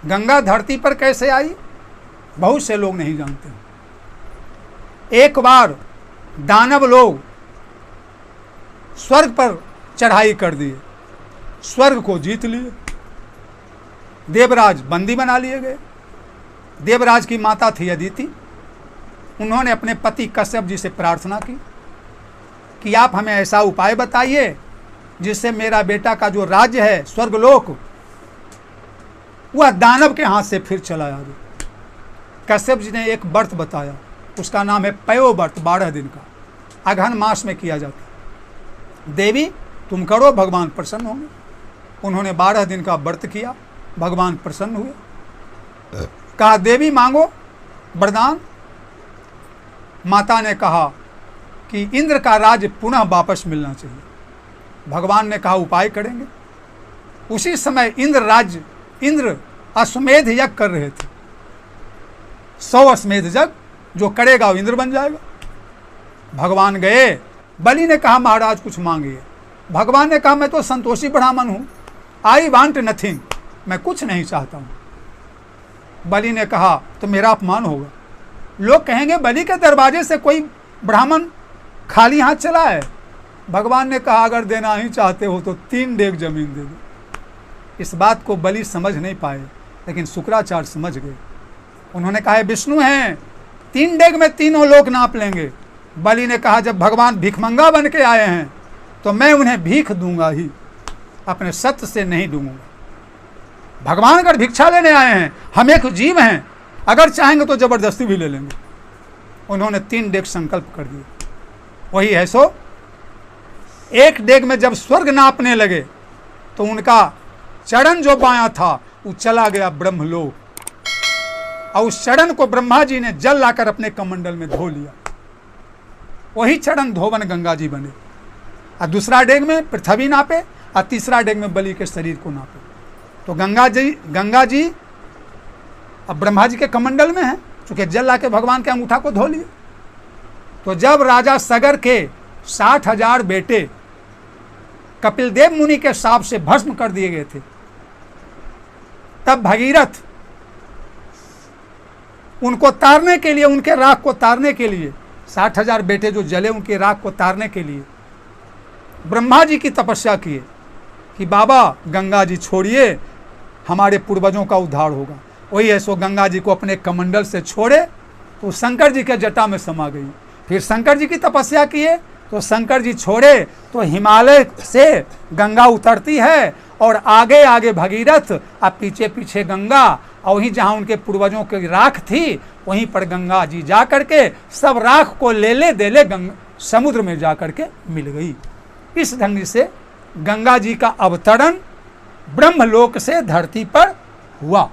गंगा धरती पर कैसे आई बहुत से लोग नहीं जानते। एक बार दानव लोग स्वर्ग पर चढ़ाई कर दिए, स्वर्ग को जीत लिए, देवराज बंदी बना लिए गए। देवराज की माता थी अदिति, उन्होंने अपने पति कश्यप जी से प्रार्थना की कि आप हमें ऐसा उपाय बताइए जिससे मेरा बेटा का जो राज्य है स्वर्गलोक वह दानव के हाथ से फिर चला आए। कश्यप जी ने एक व्रत बताया, उसका नाम है पयो व्रत, 12 दिन का, अगहन मास में किया जाता है। देवी तुम करो, भगवान प्रसन्न होंगे। उन्होंने 12 दिन का व्रत किया, भगवान प्रसन्न हुए। कहा देवी मांगो वरदान। माता ने कहा कि इंद्र का राज्य पुनः वापस मिलना चाहिए। भगवान ने कहा उपाय करेंगे। उसी समय इंद्र अश्वमेध यज्ञ कर रहे थे। 100 अश्वमेध यज्ञ जो करेगा वो इंद्र बन जाएगा। भगवान गए, बलि ने कहा महाराज कुछ मांगिए। भगवान ने कहा मैं तो संतोषी ब्राह्मण हूँ, आई वांट नथिंग, मैं कुछ नहीं चाहता हूँ। बलि ने कहा तो मेरा अपमान होगा, लोग कहेंगे बलि के दरवाजे से कोई ब्राह्मण खाली हाथ चला है। भगवान ने कहा अगर देना ही चाहते हो तो 3 डेग जमीन दे दो। इस बात को बलि समझ नहीं पाए, लेकिन शुक्राचार्य समझ गए। उन्होंने कहा विष्णु हैं, 3 डेग में तीनों लोग नाप लेंगे। बलि ने कहा जब भगवान भिखमंगा बन के आए हैं तो मैं उन्हें भीख दूंगा ही, अपने सत्य से नहीं दूंगा। भगवान अगर भिक्षा लेने आए हैं, हम एक जीव हैं, अगर चाहेंगे तो जबरदस्ती भी ले लेंगे। उन्होंने 3 डेग संकल्प कर दिए। वही है सो 1 डेग में जब स्वर्ग नापने लगे तो उनका चरण जो बायां था वो चला गया ब्रह्मलोक, और उस चरण को ब्रह्मा जी ने जल लाकर अपने कमंडल में धो लिया। वही चरण धोवन गंगा जी बने। और दूसरा डेग में पृथ्वी नापे और तीसरा डेग में बलि के शरीर को नापे। तो गंगा जी अब ब्रह्मा जी के कमंडल में है, चूंकि जल लाके भगवान के अंगूठा को धो लिए। तो जब राजा सगर के 60,000 बेटे कपिल देव मुनि के शाप से भस्म कर दिए गए थे, तब भगीरथ उनको तारने के लिए, उनके राख को तारने के लिए, 60,000 बेटे जो जले उनके राख को तारने के लिए ब्रह्मा जी की तपस्या किए कि बाबा गंगा जी छोड़िए, हमारे पूर्वजों का उद्धार होगा। वही है सो गंगा जी को अपने कमंडल से छोड़े तो शंकर जी के जटा में समा गई। फिर शंकर जी की तपस्या किए तो शंकर जी छोड़े तो हिमालय से गंगा उतरती है और आगे आगे भगीरथ और पीछे पीछे गंगा, और वहीं जहाँ उनके पूर्वजों की राख थी वहीं पर गंगा जी जा करके सब राख को ले दे समुद्र में जा करके मिल गई। इस ढंग से गंगा जी का अवतरण ब्रह्मलोक से धरती पर हुआ।